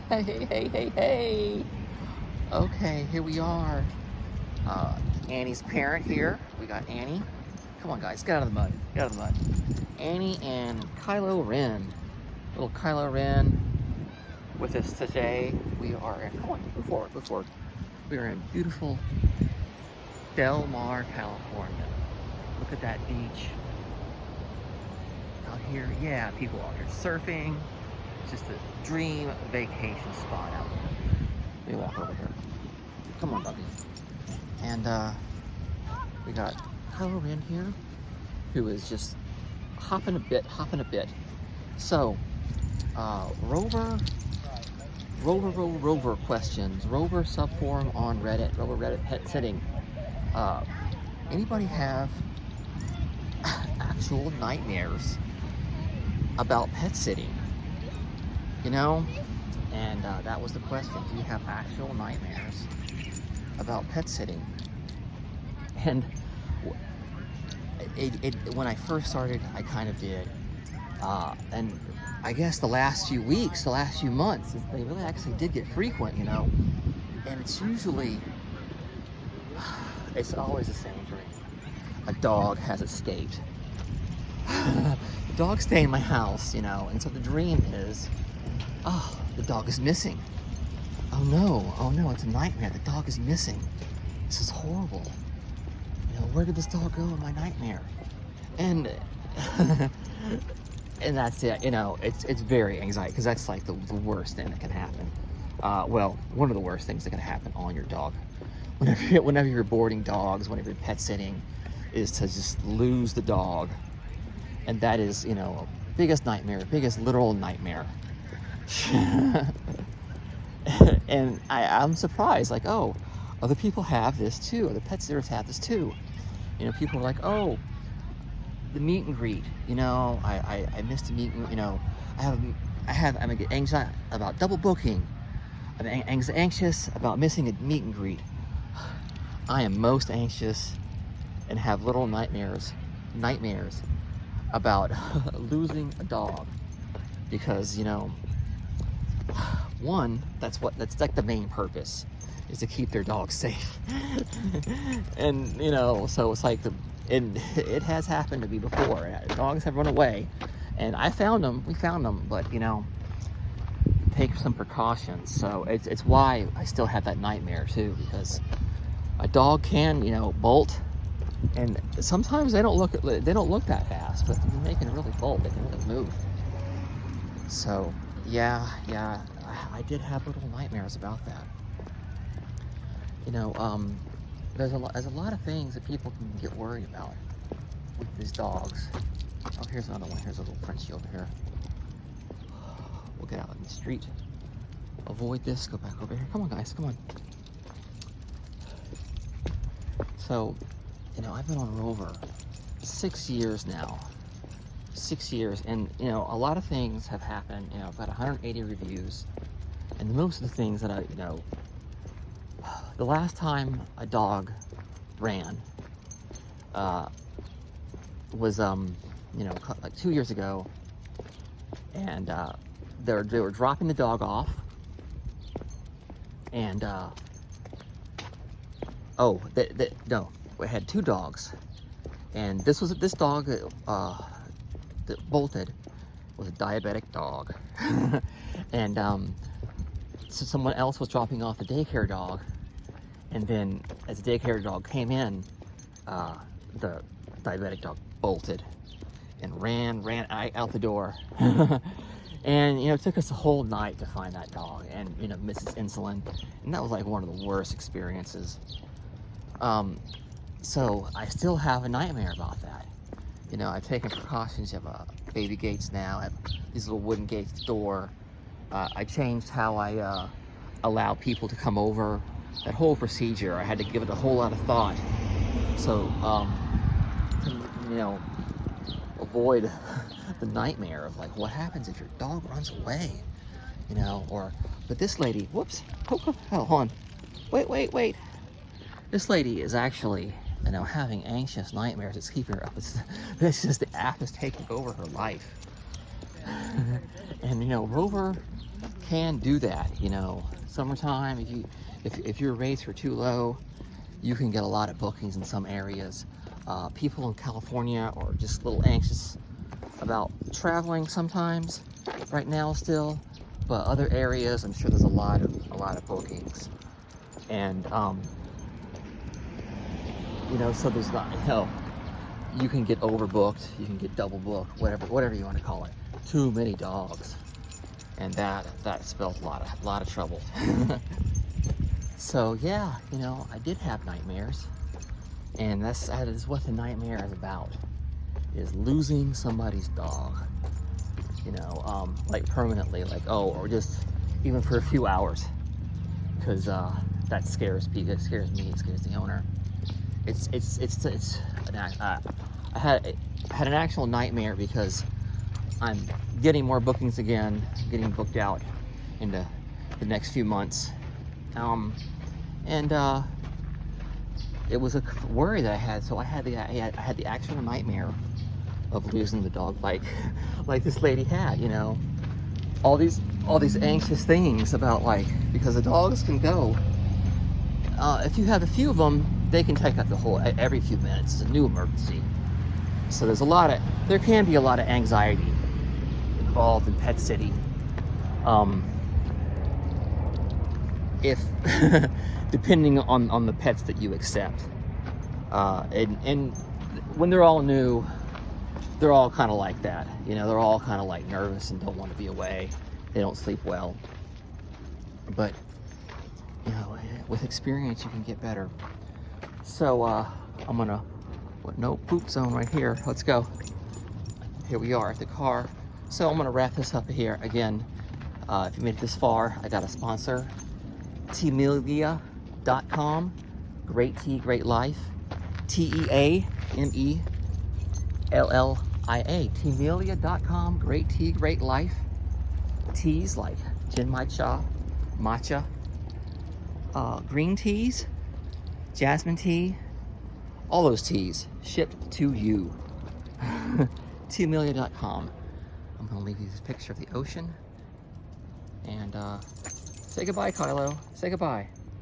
Hey, hey, hey, hey, hey. Okay, here we are. Annie's parent here. We got Annie. Come on, guys, get out of the mud. Get out of the mud. Annie and Kylo Ren. Little Kylo Ren with us today. We are in, come on, go forward, go forward. We are in beautiful Del Mar, California. Look at that beach. Out here, yeah, people out here surfing. Just a dream vacation spot out here. Let me walk over here. Come on, Bubby. And we got Kylo Ren here, who is just hopping a bit. So, Rover questions. Rover subforum on Reddit. Rover RoverPetSitting. Anybody have actual nightmares about pet sitting? You know, and that was the question. Do you have actual nightmares about pet sitting? And when I first started, I kind of did. And I guess the last few weeks, the last few months, they really actually did get frequent, you know. And it's usually, it's always the same dream. A dog has escaped. The dog stayed in my house, you know, and so the dream is, oh, the dog is missing. Oh no, it's a nightmare. The dog is missing. This is horrible. You know, where did this dog go in my nightmare? And and that's it. You know, it's very anxiety, because that's like the worst thing that can happen. Well, one of the worst things that can happen on your dog. Whenever you're boarding dogs, whenever you're pet sitting, is to just lose the dog. And that is, you know, biggest nightmare, biggest literal nightmare. And I'm surprised, like, oh, other people have this too. Other pet sitters have this too. You know, people are like, oh, the meet and greet. You know, I missed a meet and, you know, I'm anxious about double booking. I'm anxious about missing a meet and greet. I am most anxious and have little nightmares about losing a dog, because, you know, one, that's like the main purpose, is to keep their dogs safe. And, you know, so it's like it has happened to me before. Dogs have run away, and we found them, but, you know, take some precautions. So it's why I still have that nightmare too, because a dog can, you know, bolt, and sometimes they don't look that fast, but they can really bolt. They can really move. So yeah, I did have little nightmares about that. You know, there's a lot of things that people can get worried about with these dogs. Oh, here's another one. Here's a little Frenchie over here. We'll get out in the street. Avoid this. Go back over here. Come on, guys. Come on. So, you know, I've been on Rover 6 years now. 6 years, and, you know, a lot of things have happened. You know, I've got 180 reviews, and most of the things that you know, the last time a dog ran was, you know, like 2 years ago, and they were dropping the dog off, and no, we had 2 dogs, and this dog that bolted was a diabetic dog. And so someone else was dropping off the daycare dog, and then as the daycare dog came in, the diabetic dog bolted and ran out the door. And, you know, it took us a whole night to find that dog, and, you know, Mrs. Insulin, and that was like one of the worst experiences. So I still have a nightmare about that. You know, I've taken precautions. You have baby gates now. I have these little wooden gates at the door. I changed how I allow people to come over. That whole procedure, I had to give it a whole lot of thought. So, to, you know, avoid the nightmare of, like, what happens if your dog runs away? You know, but this lady, whoops, oh, hold on. Wait. This lady is actually, you know, having anxious nightmares. It's keeping her up. It's just the app is taking over her life. And, you know, Rover can do that, you know. Summertime, if your rates are too low, you can get a lot of bookings in some areas. People in California are just a little anxious about traveling sometimes right now still, but other areas, I'm sure there's a lot of bookings. And you know, so there's not, you know, you can get overbooked, you can get double booked, whatever you want to call it. Too many dogs, and that spells a lot of trouble. So yeah, you know, I did have nightmares, and that is what the nightmare is about, is losing somebody's dog. You know, like permanently, like, oh, or just even for a few hours, because that scares me. It scares me. It scares the owner. I had an actual nightmare because I'm getting more bookings again, getting booked out into the next few months, and it was a worry that I had. So I had the actual nightmare of losing the dog, like this lady had. You know, all these anxious things about, like, because the dogs can go. If you have a few of them, they can take up the whole, every few minutes. It's a new emergency. So there can be a lot of anxiety involved in pet sitting. If depending on the pets that you accept, and when they're all new, they're all kind of like that. You know, they're all kind of like nervous and don't want to be away. They don't sleep well. But you know, with experience, you can get better. So I'm gonna, no poop zone right here. Let's go. Here we are at the car. So I'm gonna wrap this up here. Again, if you made it this far, I got a sponsor, Teamelia.com. Great tea, great life. Teamelia. Teamelia.com. Great tea, great life. Teas like Jinmai matcha, green teas, jasmine tea, all those teas shipped to you. Teamelia.com. I'm gonna leave you this picture of the ocean, and say goodbye, Kylo. Say goodbye.